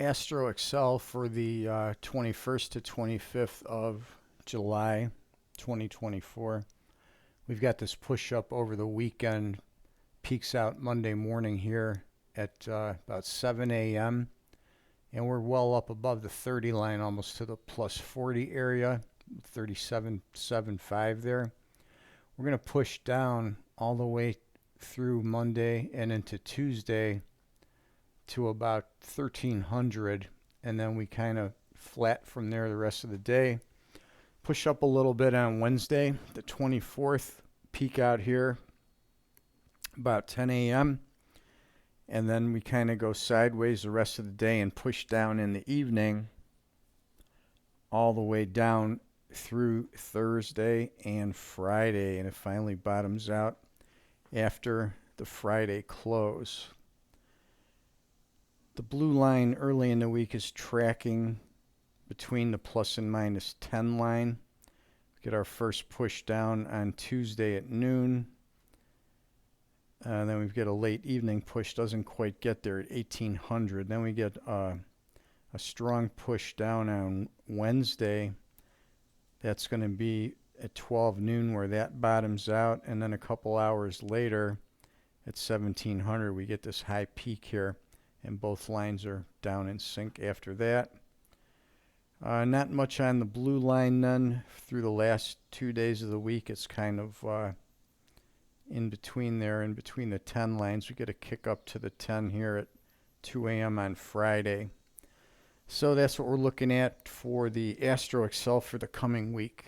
Astro Excel for the 21st to 25th of July 2024. We've got this push up over the weekend, peaks out Monday morning here at about 7 a.m. And we're well up above the 30 line, almost to the plus 40 area, 37.75 there. We're going to push down all the way through Monday and into Tuesday to about 1300, and then we kind of flat from there the rest of the day. Push up a little bit on Wednesday, the 24th, peak out here about 10 a.m. And then we kind of go sideways the rest of the day and push down in the evening all the way down through Thursday and Friday, and it finally bottoms out after the Friday close. The blue line early in the week is tracking between the plus and minus 10 line. Get our first push down on Tuesday at noon. Then we get a late evening push, doesn't quite get there at 1800. Then we get a strong push down on Wednesday. That's going to be at 12 noon where that bottoms out. And then a couple hours later at 1700, we get this high peak here. And both lines are down in sync after that. Not much on the blue line then. Through the last 2 days of the week, it's kind of in between there, in between the 10 lines. We get a kick up to the 10 here at 2 a.m. on Friday. So that's what we're looking at for the Astro Excel for the coming week.